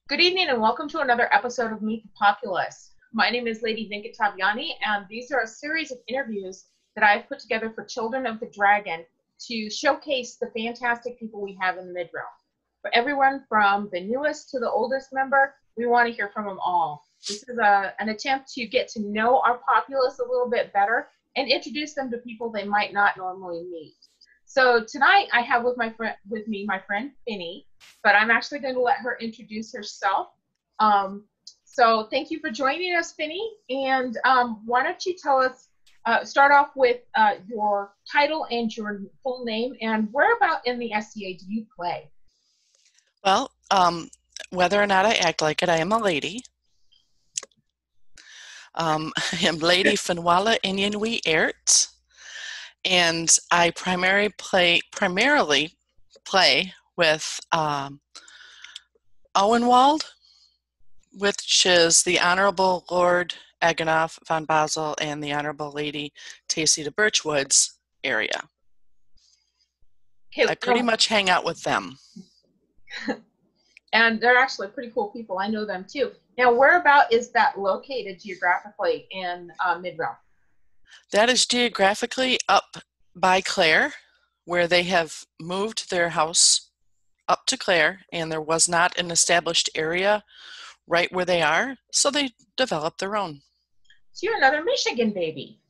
Good evening and welcome to another episode of Meet the Populace. My name is Lady Finnguala and these are a series of interviews that I've put together for Children of the Dragon to showcase the fantastic people we have in the Midrealm. For everyone from the newest to the oldest member, we want to hear from them all. This is an attempt to get to know our populace a little bit better and introduce them to people they might not normally meet. So tonight I have with me my friend Finny, but I'm actually going to let her introduce herself. So thank you for joining us, Finny. And why don't you tell us, start off with your title and your full name, and whereabout in the SCA do you play? Well, whether or not I act like it, I am a lady. I am Lady Finnguala ingen hAirt, and I primarily play with Owenwald, which is the Honorable Lord Agenoff von Basel and the Honorable Lady Tacy de Birchwood's area. I pretty much hang out with them. And they're actually pretty cool people. I know them too. Now, whereabout is that located geographically in Midrealm? That is geographically up by Clare, where they have moved their house up to Clare, and there was not an established area right where they are, so they developed their own. So you're another Michigan baby.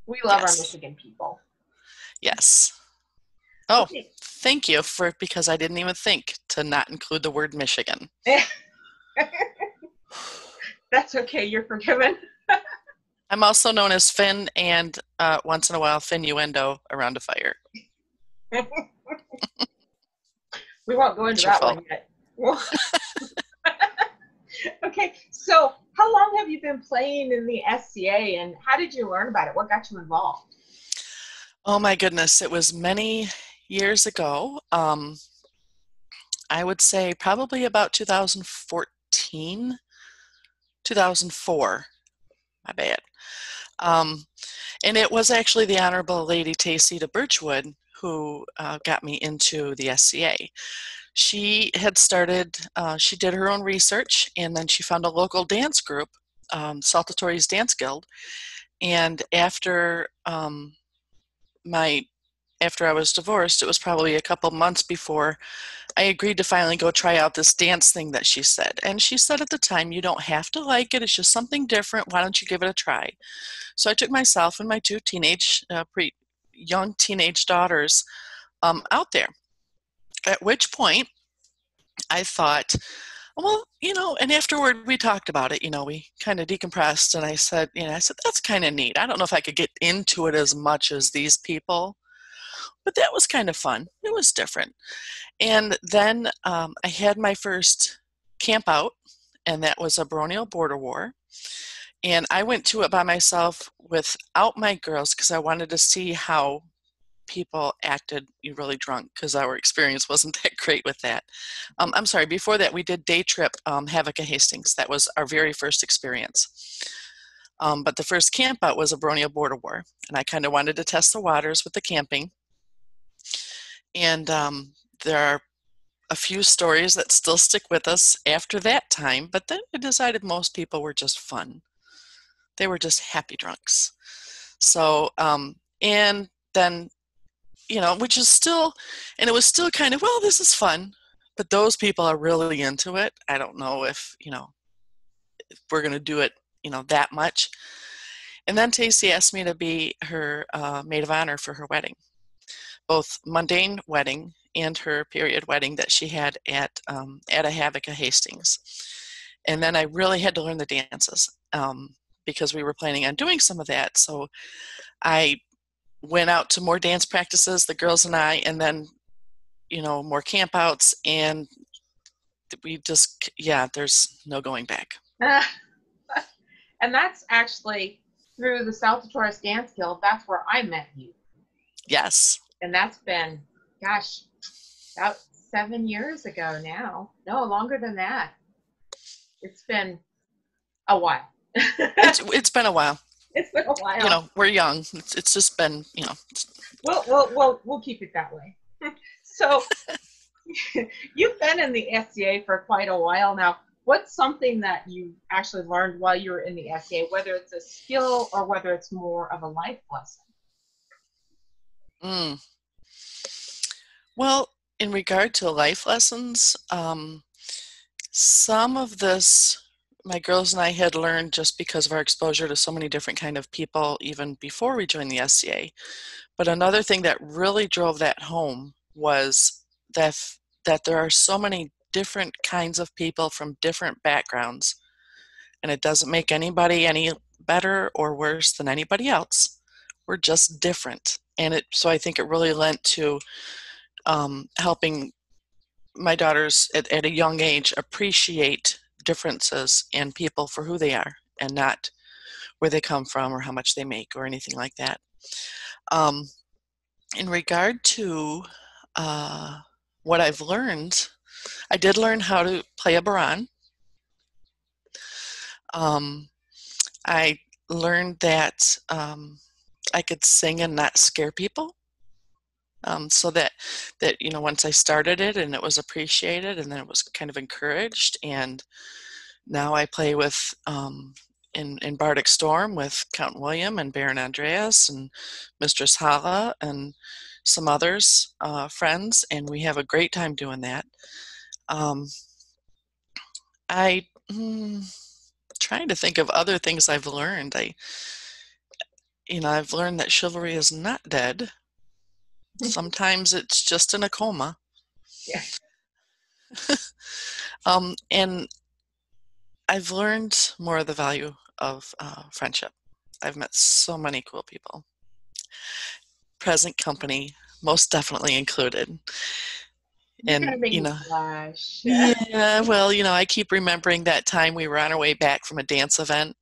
We love our Michigan people. Yes. Oh, okay. Thank you because I didn't even think to not include the word Michigan. That's okay, you're forgiven. I'm also known as Finn and once in a while Finnuendo around a fire. We won't go into that one yet. Okay, so how long have you been playing in the SCA and how did you learn about it? What got you involved? Oh my goodness, it was many years ago. I would say probably about 2004, my bad. And it was actually the Honorable Lady Tacy de Birchwood who got me into the SCA. She had started, she did her own research, and then she found a local dance group, Saltatory's Dance Guild. And after after I was divorced, it was probably a couple months before I agreed to finally go try out this dance thing that she said. And she said at the time, you don't have to like it. It's just something different. Why don't you give it a try? So I took myself and my two young teenage daughters out there. At which point I thought, well, and afterward we talked about it, we kind of decompressed, and I said, that's kind of neat. I don't know if I could get into it as much as these people, but that was kind of fun. It was different. And then I had my first camp out, and that was a baronial border war. And I went to it by myself without my girls because I wanted to see how people acted really drunk, because our experience wasn't that great with that. I'm sorry, before that we did day trip Havoc at Hastings. That was our very first experience. But the first camp out was a baronial border war, and I kind of wanted to test the waters with the camping. And there are a few stories that still stick with us after that time, but then I decided most people were just fun. They were just happy drunks. So, and then, which is still, and it was still kind of, well, this is fun, but those people are really into it. I don't know if we're going to do it, that much. And then Tacy asked me to be her maid of honor for her wedding, both mundane wedding and her period wedding that she had at a Havoc at Hastings. And then I really had to learn the dances because we were planning on doing some of that. So I went out to more dance practices, the girls and I, and then, more campouts, and we just, there's no going back. And that's actually through the Saltatory's Dance Guild. That's where I met you. Yes. And that's been, gosh, about 7 years ago now. No, longer than that. It's been a while. It's been a while. It's been a while. We're young. It's just been, We'll keep it that way. So You've been in the SCA for quite a while now. What's something that you actually learned while you were in the SCA, whether it's a skill or whether it's more of a life lesson? Mm. Well, in regard to life lessons, some of this my girls and I had learned just because of our exposure to so many different kind of people even before we joined the SCA. But another thing that really drove that home was that that there are so many different kinds of people from different backgrounds, and it doesn't make anybody any better or worse than anybody else. We're just different, and so I think it really lent to helping my daughters at a young age appreciate differences in people for who they are and not where they come from or how much they make or anything like that. Um, in regard to what I've learned, I did learn how to play a baran. I learned that I could sing and not scare people. So that once I started it and it was appreciated and then it was kind of encouraged, and now I play with in Bardic Storm with Count William and Baron Andreas and Mistress Hala and some others friends, and we have a great time doing that. I trying to think of other things I've learned. I've learned that chivalry is not dead. Sometimes it's just in a coma. Yeah. And I've learned more of the value of friendship. I've met so many cool people. Present company, most definitely included. You're gonna And, make me blush. yeah, well, I keep remembering that time we were on our way back from a dance event,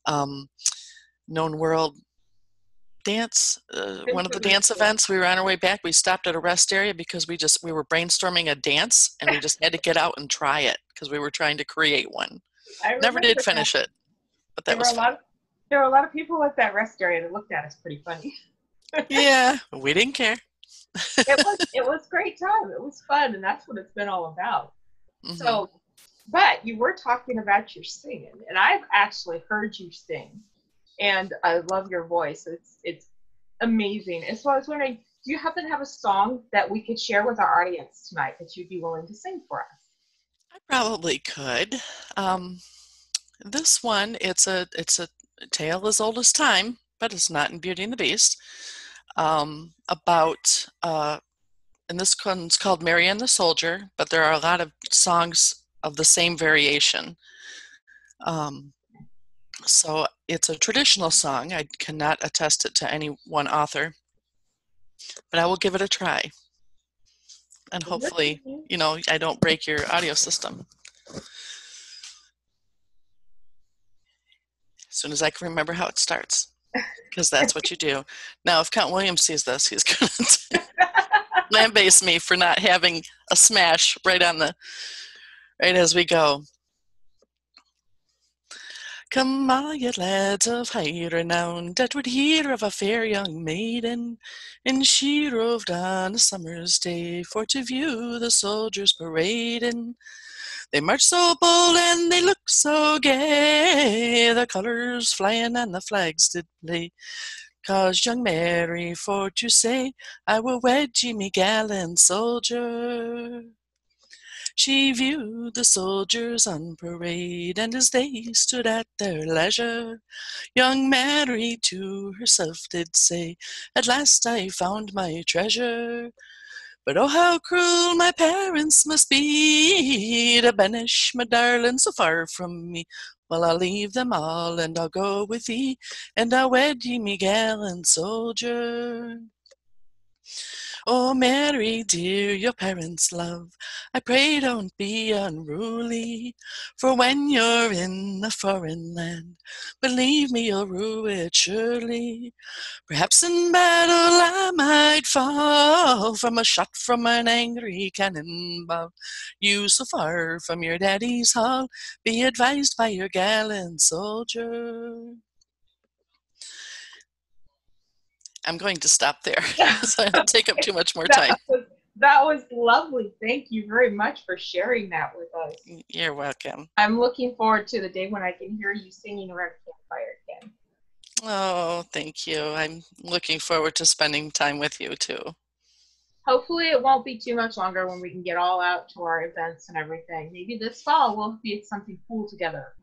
Known World Dance, one of the dance events. We were on our way back. We stopped at a rest area because we were brainstorming a dance, and we just had to get out and try it because we were trying to create one. I Never remember did that. finish it, but that was fun. There were a lot of people at that rest area that looked at us pretty funny. Yeah, we didn't care. It was great time. It was fun, and that's what it's been all about. Mm-hmm. So, but you were talking about your singing, and I've actually heard you sing, and I love your voice. It's amazing. And so I was wondering, do you happen to have a song that we could share with our audience tonight that you'd be willing to sing for us? I probably could. This one, it's a tale as old as time, but it's not in Beauty and the Beast. About and this one's called Mary and the Soldier, but there are a lot of songs of the same variation. So it's a traditional song. I cannot attest it to any one author, but I will give it a try. And hopefully, I don't break your audio system. As soon as I can remember how it starts, because that's what you do. Now, if Count William sees this, he's going to lambaste me for not having a smash right as we go. Come all ye lads of high renown that would hear of a fair young maiden, and she roved on a summer's day for to view the soldiers parading. They marched so bold and they looked so gay, the colours flying and the flags did play. 'Cause young Mary for to say, I will wed ye, me gallant soldier. She viewed the soldiers on parade, and as they stood at their leisure, young Mary to herself did say, At last I found my treasure. But oh, how cruel my parents must be to banish my darling so far from me. Well, I'll leave them all and I'll go with thee, and I'll wed ye, me gallant soldier. Oh, Mary, dear, your parents' love, I pray don't be unruly, for when you're in a foreign land, believe me, you'll rue it surely. Perhaps in battle I might fall from a shot from an angry cannonball. You so far from your daddy's hall, be advised by your gallant soldier. I'm going to stop there because I don't take up too much more time. That was lovely. Thank you very much for sharing that with us. You're welcome. I'm looking forward to the day when I can hear you singing around a campfire again. Oh, thank you. I'm looking forward to spending time with you too. Hopefully it won't be too much longer when we can get all out to our events and everything. Maybe this fall we'll be at something cool together.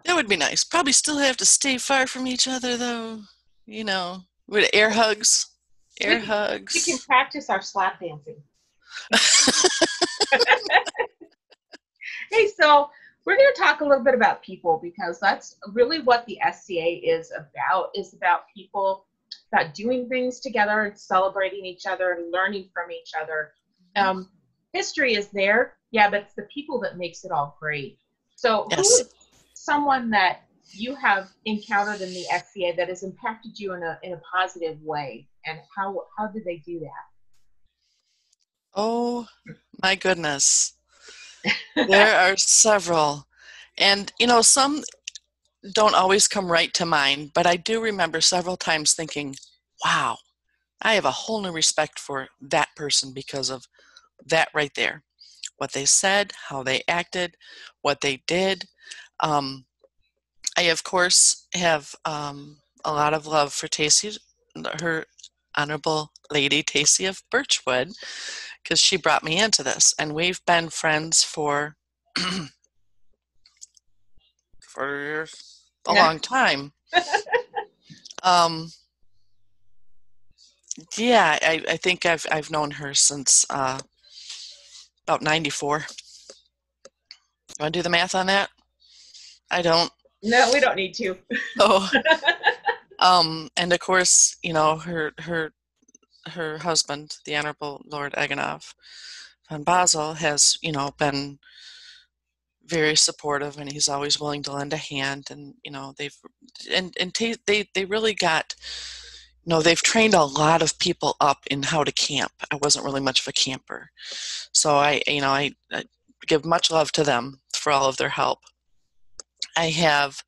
That would be nice. Probably still have to stay far from each other though. You know, with air hugs. Air hugs. We can practice our slap dancing. Hey, so we're going to talk a little bit about people, because that's really what the SCA is about people, about doing things together and celebrating each other and learning from each other. History is there, yeah, but it's the people that makes it all great. So Yes. Who is someone that you have encountered in the SCA that has impacted you in a positive way, and how did they do that? Oh my goodness. There are several. And, you know, some don't always come right to mind, but I do remember several times thinking, wow, I have a whole new respect for that person because of that right there. What they said, how they acted, what they did. I, of course, have a lot of love for Tacy, her Honorable Lady Tacy of Birchwood, because she brought me into this. And we've been friends for a long time. Yeah, I think I've known her since about 94. You want to do the math on that? I don't. No, we don't need to. Oh. And of course, you know, her husband, the Honorable Lord Eganov von Basel, has, you know, been very supportive, and he's always willing to lend a hand. And you know, they really got, you know, they've trained a lot of people up in how to camp. I wasn't really much of a camper, so I give much love to them for all of their help. I have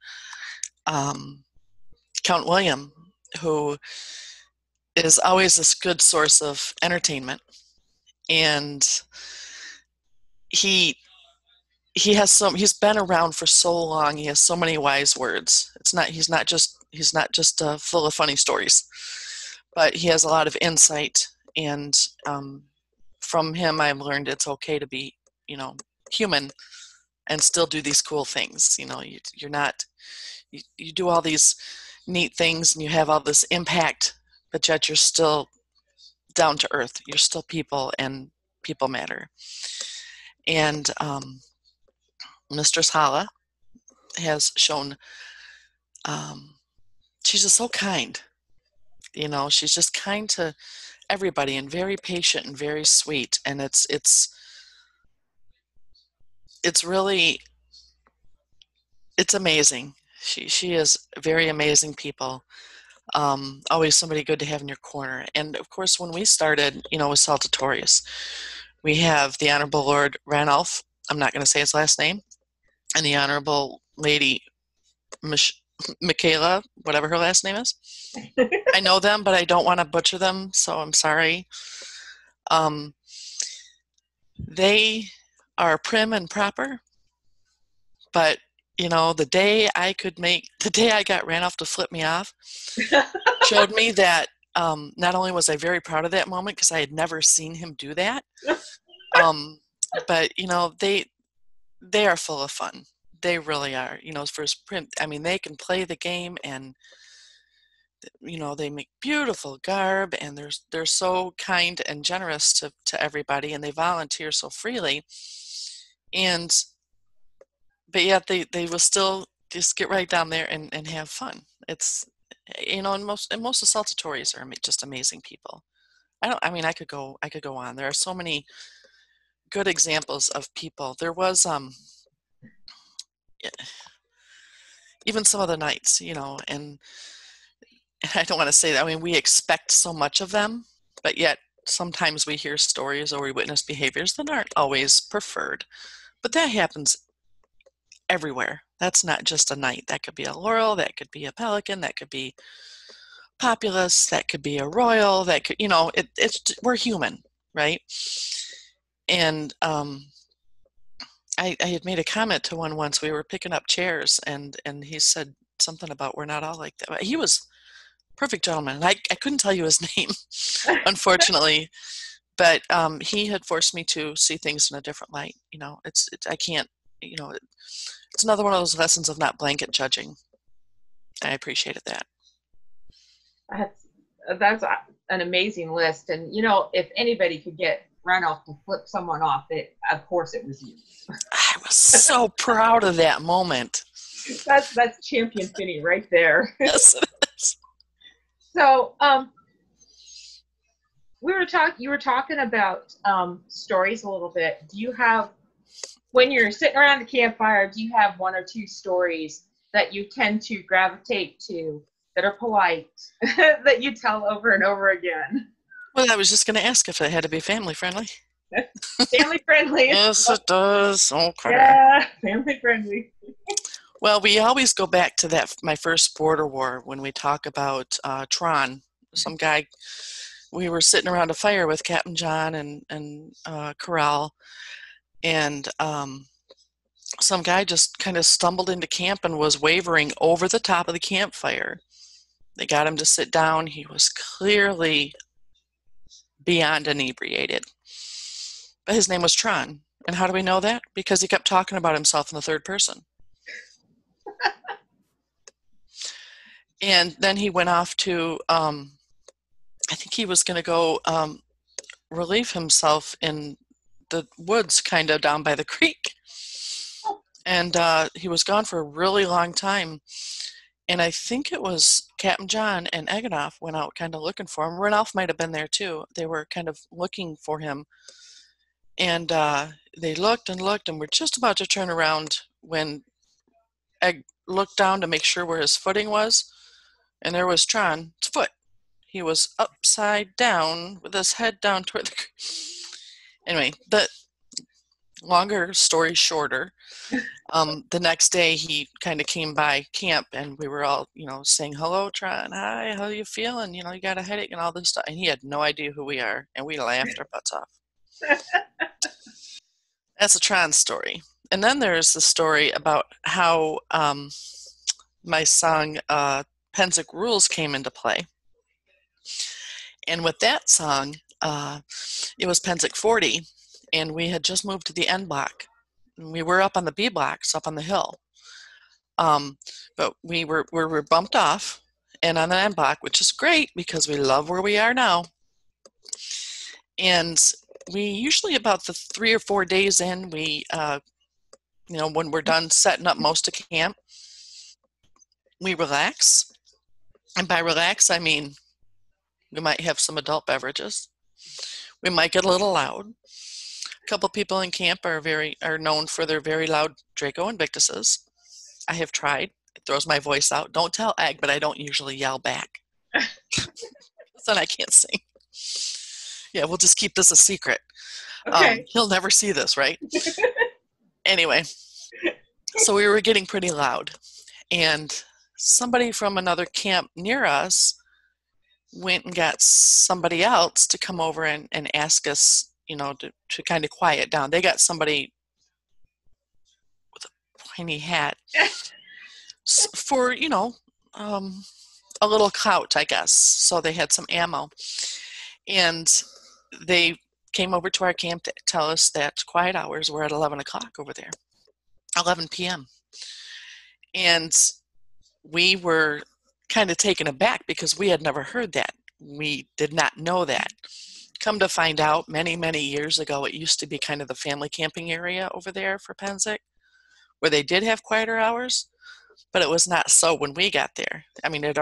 Count William, who is always this good source of entertainment, and he's been around for so long. He has so many wise words. He's not just full of funny stories, but he has a lot of insight. And from him, I've learned it's okay to be, you know, human and still do these cool things. You know, you do all these neat things and you have all this impact, but yet you're still down to earth. You're still people, and people matter. And Mistress Hala has shown, she's just so kind. You know, she's just kind to everybody and very patient and very sweet. And it's really, it's amazing. She is very amazing people. Always somebody good to have in your corner. And of course, when we started, you know, with Saltatorius, we have the Honorable Lord Ranulph, I'm not going to say his last name, and the Honorable Lady Michaela, whatever her last name is. I know them, but I don't want to butcher them, so I'm sorry. They are prim and proper, but you know, the day I got Ranulph to flip me off showed me that not only was I very proud of that moment because I had never seen him do that, but you know, they are full of fun. They really are. You know, for sprint, I mean, they can play the game, and you know, they make beautiful garb, and they're so kind and generous to everybody, and they volunteer so freely. But yet they will still just get right down there and have fun. It's, you know, and most of Saltatories are just amazing people. I could go on. There are so many good examples of people. There was even some of the knights, you know, and I don't want to say that. I mean, we expect so much of them, but yet sometimes we hear stories or we witness behaviors that aren't always preferred. But that happens everywhere. That's not just a knight. That could be a laurel, that could be a pelican, that could be populace, that could be a royal, that could, you know, we're human. right? And I had made a comment to one once. We were picking up chairs, and he said something about we're not all like that. But he was a perfect gentleman. And I couldn't tell you his name, unfortunately. But he had forced me to see things in a different light. It's I can't, it's another one of those lessons of not blanket judging. I appreciated that. That's an amazing list. And, if anybody could get Randolph to flip someone off, of course it was you. I was so proud of that moment. That's champion Finney right there. Yes, it is. So, you were talking about stories a little bit. Do you have, when you're sitting around the campfire, do you have one or two stories that you tend to gravitate to that are polite that you tell over and over again? Well, I was just going to ask if it had to be family friendly. Family friendly. Yes, it does. Okay. Yeah, family friendly. Well, we always go back to my first border war when we talk about Tron. Some guy, we were sitting around a fire with Captain John and Corral, and some guy just kind of stumbled into camp and was wavering over the top of the campfire. They got him to sit down. He was clearly beyond inebriated. But his name was Tron. And how do we know that? Because he kept talking about himself in the third person. And then he went off to, I think he was going to go relieve himself in the woods kind of down by the creek. And he was gone for a really long time. And I think it was Captain John and Eganoff went out kind of looking for him. Randolph might have been there too. They were kind of looking for him. And they looked and looked and were just about to turn around when Egg looked down to make sure where his footing was. And there was Tron's foot. He was upside down with his head down toward the creek. Anyway, the longer story shorter, the next day he kind of came by camp and we were all, saying, hello, Tron, hi, how are you feeling? You got a headache and all this stuff. And he had no idea who we are. And we laughed our butts off. That's a Tron story. And then there's the story about how my song, Penzic Rules, came into play. And with that song, it was Penzic 40. And we had just moved to the N block. We were up on the B blocks, up on the hill. But we were bumped off and on the N block, which is great because we love where we are now. And we usually about the 3 or 4 days in, we, when we're done setting up most of camp, we relax. And by relax, I mean, we might have some adult beverages. We might get a little loud. A couple people in camp are known for their very loud Draco Invictuses. I have tried. It throws my voice out. Don't tell Egg, but I don't usually yell back. Then I can't sing. Yeah, we'll just keep this a secret. Okay. He'll never see this, right? Anyway, so we were getting pretty loud. And somebody from another camp near us went and got somebody else to come over and ask us, to kind of quiet down. They got somebody with a pointy hat for, a little clout, I guess. So they had some ammo. And they came over to our camp to tell us that quiet hours were at 11 o'clock over there, 11 p.m. And we were kind of taken aback because we had never heard that. We did not know that. Come to find out, many, many years ago, it used to be kind of the family camping area over there for Penzic, where they did have quieter hours, but it was not so when we got there. I mean, it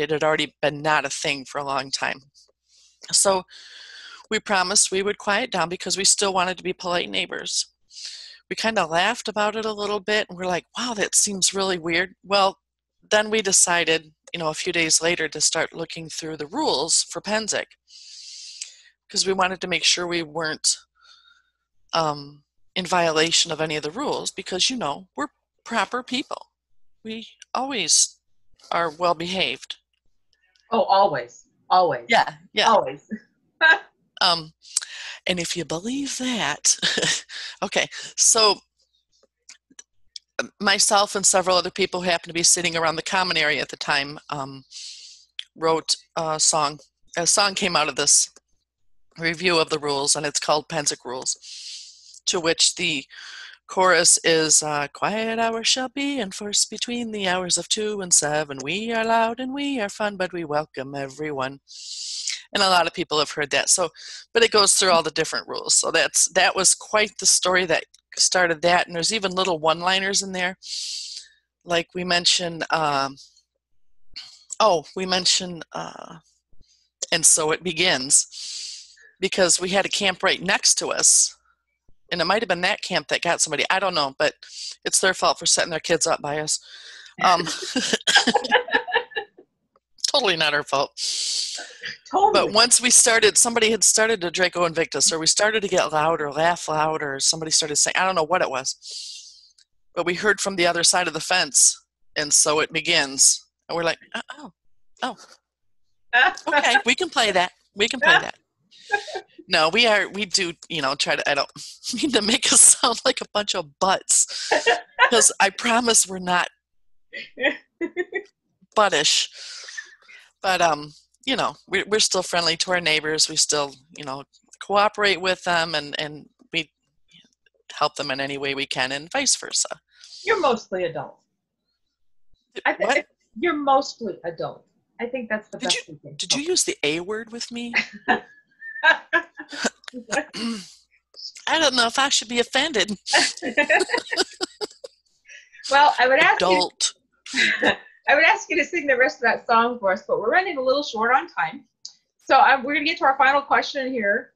had already been not a thing for a long time. So we promised we would quiet down because we still wanted to be polite neighbors. We kind of laughed about it a little bit, and we're like, wow, that seems really weird. Well, then we decided, a few days later to start looking through the rules for Penzic because we wanted to make sure we weren't in violation of any of the rules because, we're proper people. We always are well behaved. Oh, always. Always. Yeah. Always. And if you believe that, okay, so myself and several other people who happened to be sitting around the common area at the time wrote a song. A song came out of this review of the rules, and it's called Pensick Rules, to which the chorus is, quiet hours shall be enforced between the hours of 2 and 7. We are loud and we are fun, but we welcome everyone. And a lot of people have heard that. So, but it goes through all the different rules. So that was quite the story that started that. And there's even little one-liners in there. Like we mentioned, and so it begins, because we had a camp right next to us. And it might have been that camp that got somebody. I don't know, but it's their fault for setting their kids up by us. Totally not our fault. Totally. But once we started, somebody had started to Draco Invictus, or we started to get loud or laugh loud, or somebody started saying, I don't know what it was. But we heard from the other side of the fence, and so it begins. And we're like, oh. Okay, we can play that. We can play that. No, we do, try to, I don't mean to make us sound like a bunch of butts, because I promise we're not buttish. But, we're still friendly to our neighbors. We still, cooperate with them, and we help them in any way we can, and vice versa. You're mostly adult. What? You're mostly adult. I think that's the best thing. Did you use the A word with me? I don't know if I should be offended. Well, I would ask adult. I would ask you to sing the rest of that song for us, but we're running a little short on time. So we're going to get to our final question here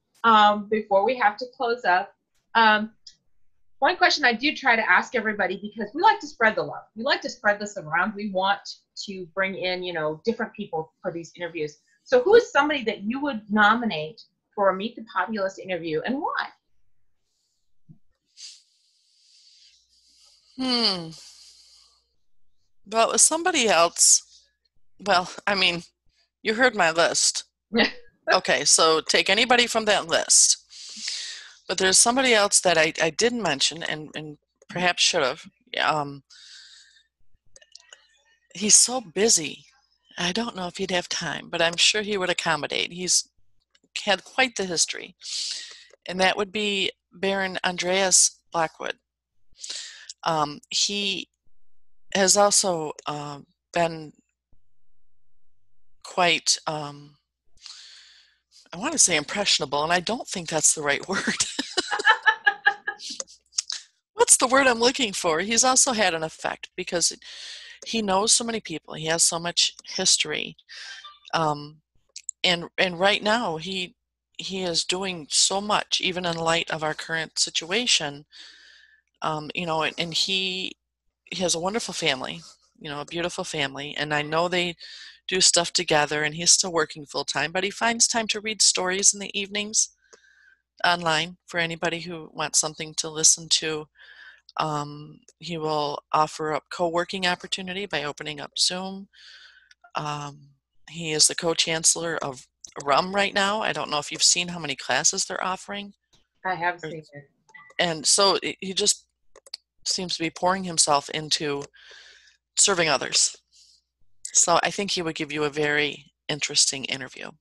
before we have to close up. One question I do try to ask everybody, because we like to spread the love. We like to spread this around. We want to bring in, different people for these interviews. So who is somebody that you would nominate for a Meet the Populace interview, and why? Well, it was somebody else. Well, I mean, you heard my list. Okay, so take anybody from that list. But there's somebody else that I didn't mention, and perhaps should have. He's so busy. I don't know if he'd have time, but I'm sure he would accommodate. He's had quite the history. And that would be Baron Andreas Blackwood. He has also been quite, I want to say impressionable, and I don't think that's the right word. What's the word I'm looking for? He's also had an effect, because he knows so many people. He has so much history. And right now, he is doing so much, even in light of our current situation. And he has a wonderful family, a beautiful family, and I know they do stuff together, and he's still working full-time, but he finds time to read stories in the evenings online for anybody who wants something to listen to. He will offer up co-working opportunity by opening up Zoom. He is the co-chancellor of RUM right now. I don't know if you've seen how many classes they're offering. I have seen it. And so he just seems to be pouring himself into serving others. So I think he would give you a very interesting interview.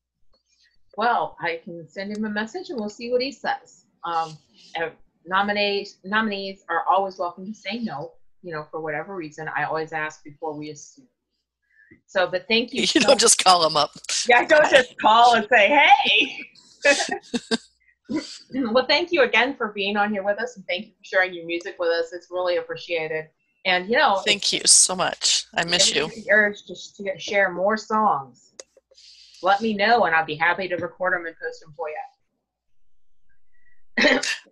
Well, I can send him a message and we'll see what he says. Nominees are always welcome to say no, for whatever reason. I always ask before we assume. So, but thank you. You don't just call him up. Yeah, I don't just call and say, hey. Well, thank you again for being on here with us, and thank you for sharing your music with us. It's really appreciated. And, thank you so much. I miss you. Urge to share more songs. Let me know, and I'll be happy to record them and post them for you.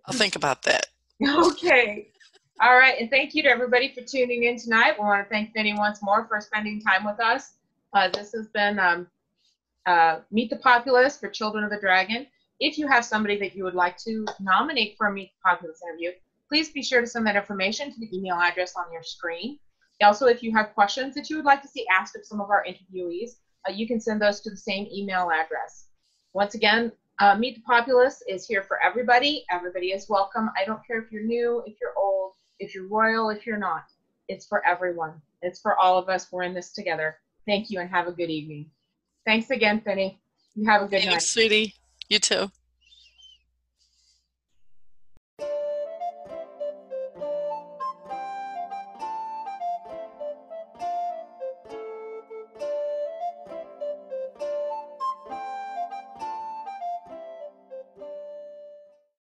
I'll think about that. Okay. All right. And thank you to everybody for tuning in tonight. We want to thank Vinny once more for spending time with us. This has been Meet the Populace for Children of the Dragon. If you have somebody that you would like to nominate for a Meet the Populace interview, please be sure to send that information to the email address on your screen. Also, if you have questions that you would like to see asked of some of our interviewees, you can send those to the same email address. Once again, Meet the Populace is here for everybody. Everybody is welcome. I don't care if you're new, if you're old, if you're royal, if you're not. It's for everyone. It's for all of us. We're in this together. Thank you and have a good evening. Thanks again, Finny. You have a good night. Thanks, sweetie. You too.